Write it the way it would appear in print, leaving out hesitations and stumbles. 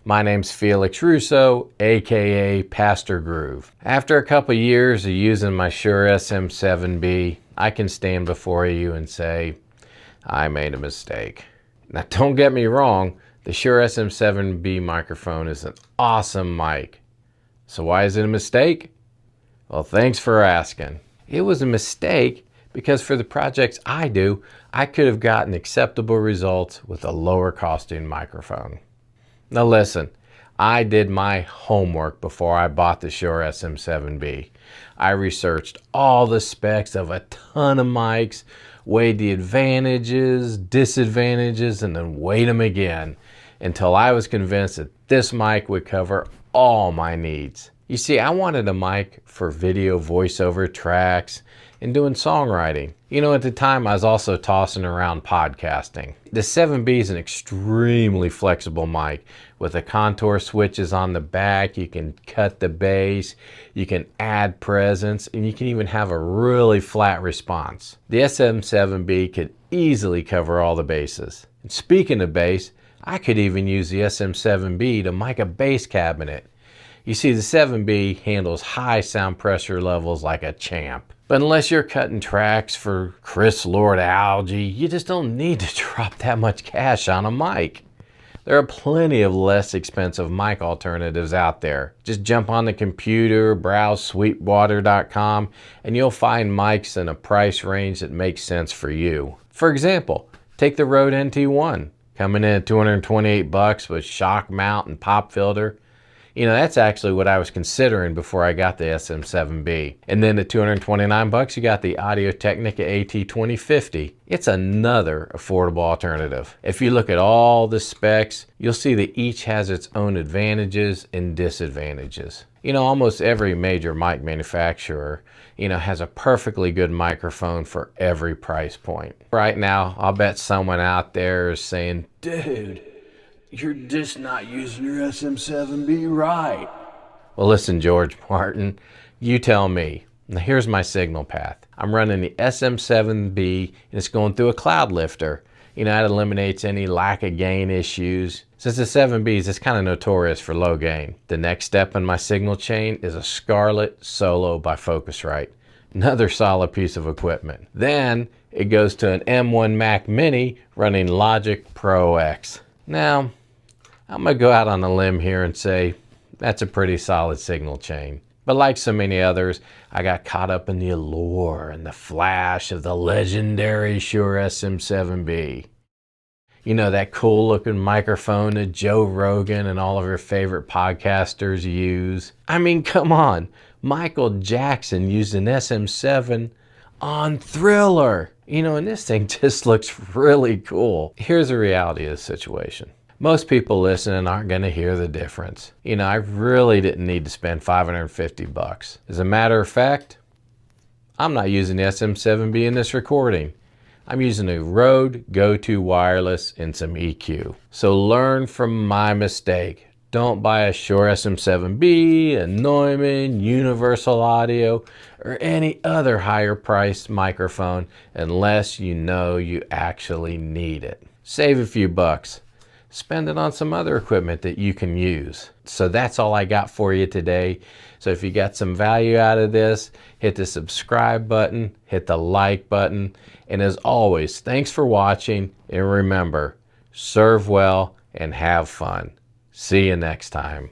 My name's Felix Russo, aka Pastor Groove. After a couple years of using my Shure Sm7b, I can stand before you and say, I made a mistake. Now don't get me wrong, the Shure Sm7b microphone is an awesome mic. So why is it a mistake? Well, thanks for asking. It was a mistake because for the projects I do, I could have gotten acceptable results with a lower costing microphone. Now listen, I did my homework before I bought the Shure Sm7b. I researched all the specs of a ton of mics, weighed the advantages, disadvantages, and then weighed them again until I was convinced that this mic would cover all my needs. You see, I wanted a mic for video voiceover tracks and doing songwriting. You know, at the time I was also tossing around podcasting. The 7B is an extremely flexible mic with the contour switches on the back. You can cut the bass, you can add presence, and you can even have a really flat response. The SM7B could easily cover all the bases. And speaking of bass, I could even use the SM7B to mic a bass cabinet. You see, the 7B handles high sound pressure levels like a champ. But unless you're cutting tracks for Chris Lord Algae, you just don't need to drop that much cash on a mic. There are plenty of less expensive mic alternatives out there. Just jump on the computer, browse sweetwater.com, and you'll find mics in a price range that makes sense for you. For example, take the Rode NT1, coming in at 228 bucks with shock mount and pop filter. You know, that's actually what I was considering before I got the SM7B. And then at 229 bucks, you got the Audio-Technica AT2050. It's another affordable alternative. If you look at all the specs, you'll see that each has its own advantages and disadvantages. You know, almost every major mic manufacturer, you know, has a perfectly good microphone for every price point. Right now, I'll bet someone out there is saying, dude, you're just not using your SM7B right. Well, listen, George Martin, you tell me. Now here's my signal path. I'm running the SM7B and it's going through a CLOUDLIFTER. You know, that eliminates any lack of gain issues. Since the 7Bs is kind of notorious for low gain. The next step in my signal chain is a SCARLETT Solo by FOCUSRITE. Another solid piece of equipment. Then it goes to an M1 Mac Mini running Logic Pro X. Now, I'm gonna go out on a limb here and say that's a pretty solid signal chain. But like so many others, I got caught up in the allure and the flash of the legendary Shure Sm7b. You know, that cool looking microphone that Joe Rogan and all of your favorite podcasters use. I mean, come on, Michael Jackson used an SM7 on Thriller. You know, and this thing just looks really cool. Here's the reality of the situation. Most people listening aren't going to hear the difference. You know, I really didn't need to spend 550 bucks. As a matter of fact, I'm not using the SM7B in this recording. I'm using a Rode Go-To wireless and some EQ. So learn from my mistake. Don't buy a Shure SM7B, a Neumann, Universal Audio, or any other higher priced microphone unless you know you actually need it. Save a few bucks. Spend it on some other equipment that you can use. So that's all I got for you today. So if you got some value out of this, hit the subscribe button, hit the like button, and as always, thanks for watching, and remember, serve well and have fun. See you next time.